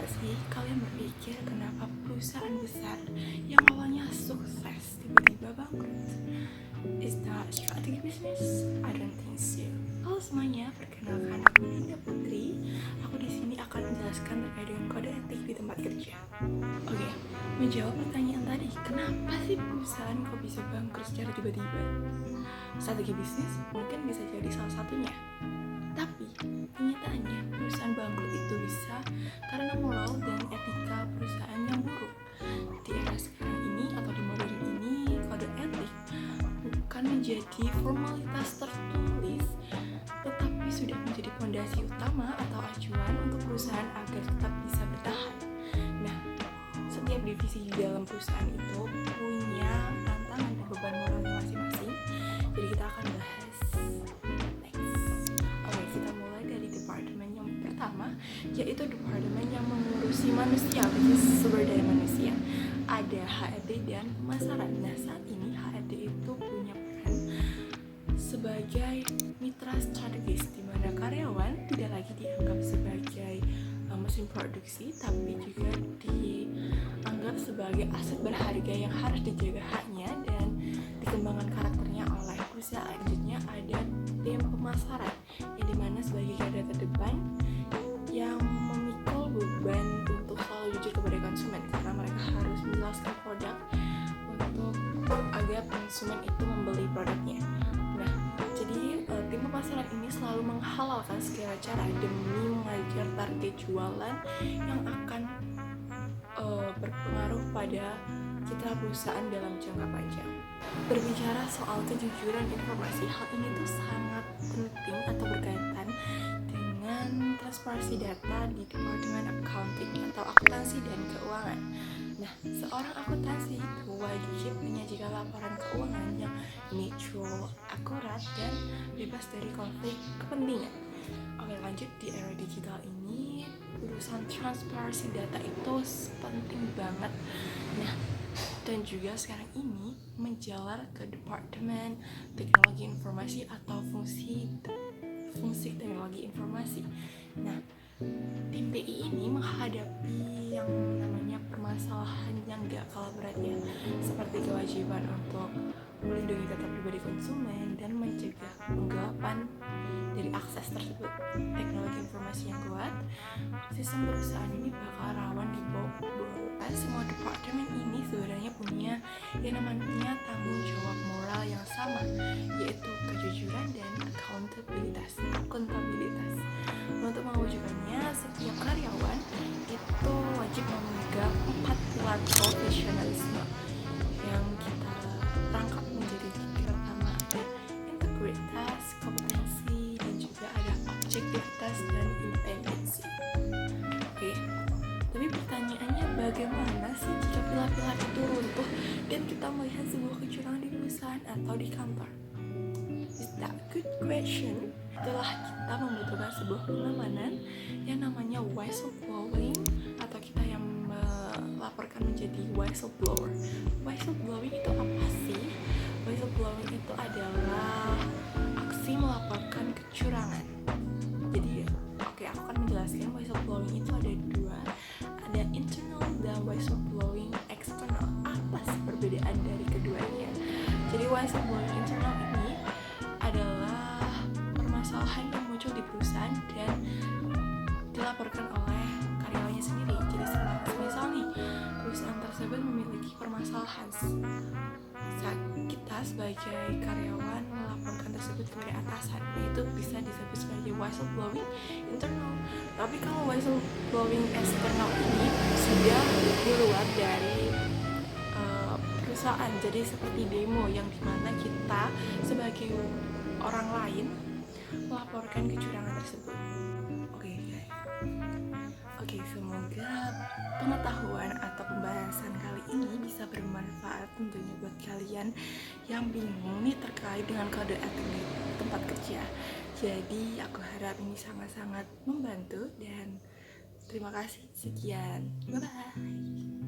nggak sih kalian berpikir kenapa perusahaan besar yang awalnya sukses tiba-tiba bangkrut? Is that strategic business? I don't think so. Halo semuanya, perkenalkan aku Ninda Putri. Aku di sini akan menjelaskan terkait dengan kode etik di tempat kerja. Oke, menjawab pertanyaan tadi, kenapa sih perusahaan kok bisa bangkrut secara tiba-tiba? Strategi bisnis mungkin bisa jadi salah satunya. Tapi kenyataannya perusahaan bangkrut itu bisa karena moral dan etika perusahaan yang buruk. Di era sekarang ini atau di modern ini, kode etik bukan menjadi formalitas tertulis, tetapi sudah menjadi fondasi utama atau acuan untuk perusahaan agar tetap bisa bertahan. Nah, setiap divisi di dalam perusahaan itu punya tantangan dan beban moralnya masing-masing. Jadi kita akan bahas yaitu departemen yang mengurusi manusia, sumber daya manusia. Ada HRD dan pemasaran. Nah, saat ini HRD itu punya peran sebagai mitra strategis, di mana karyawan tidak lagi dianggap sebagai mesin produksi, tapi juga dianggap sebagai aset berharga yang harus dijaga haknya dan dikembangkan karakternya oleh perusahaan. Selanjutnya ada tim pemasaran, yang dimana sebagai garda terdepan yang memikul beban untuk selalu jujur kepada konsumen, karena mereka harus menjelaskan produk untuk agar konsumen itu membeli produknya. Nah, jadi tim pemasaran ini selalu menghalalkan segala cara demi mengajar target jualan yang akan berpengaruh pada citra perusahaan dalam jangka panjang. Berbicara soal kejujuran informasi, hal ini tuh sangat penting atau berkaitan dengan transparansi data di Departemen Accounting atau akuntansi dan keuangan. Nah, seorang akuntansi itu wajib menyajikan laporan keuangan yang netral, akurat, dan bebas dari konflik kepentingan. Oke, lanjut. Di era digital ini, urusan transparansi data itu penting banget. Nah, dan juga sekarang ini menjalar ke Departemen Teknologi Informasi atau fungsi teknologi informasi. Nah, tim TI ini menghadapi yang namanya permasalahan yang gak kalah berat ya, seperti kewajiban untuk melindungi data pribadi konsumen dan mencegah penggelapan dari akses tersebut. Teknologi informasi yang kuat, sistem perusahaan ini bakal rawan dibobol. Semua departemen ini sebenarnya punya yang namanya tanggung jawab moral yang sama, yaitu kejujuran dan akuntabilitas. Untuk mewujudkannya, setiap karyawan itu wajib memegang 4 pilar profesionalisme yang kita rangkap menjadi 3. Pertama ada integritas, kompetensi, dan juga ada objektivitas dan independensi. Oke. Tapi pertanyaannya, bagaimana sih jika pilar-pilar itu runtuh dan kita melihat sebuah kecurangan di perusahaan atau di kantor? Is that good question? Setelah kita membutuhkan sebuah pengamanan yang namanya whistleblowing, atau kita yang melaporkan menjadi whistleblower. Whistleblowing itu apa sih? Whistleblowing itu adalah aksi melaporkan kecurangan. Jadi, oke, aku akan menjelaskan whistleblowing itu ada 2. Ada internal dan whistleblowing external. Apa sih perbedaan dari keduanya? Jadi whistleblowing internal ini adalah permasalahan yang muncul di perusahaan dan dilaporkan oleh karyawannya sendiri. Jadi misal nih, perusahaan tersebut memiliki permasalahan. Saat kita sebagai karyawan melaporkan tersebut kepada atasan, itu bisa disebut sebagai whistleblowing internal. Tapi kalau whistleblowing external ini sudah di luar dari perusahaan, jadi seperti demo yang dimana kita sebagai orang lain melaporkan kecurangan tersebut. Oke, semoga pengetahuan atau pembahasan kali ini bisa bermanfaat tentunya buat kalian yang bingung nih terkait dengan kode etik di tempat kerja. Jadi aku harap ini sangat-sangat membantu dan terima kasih. Sekian, bye-bye.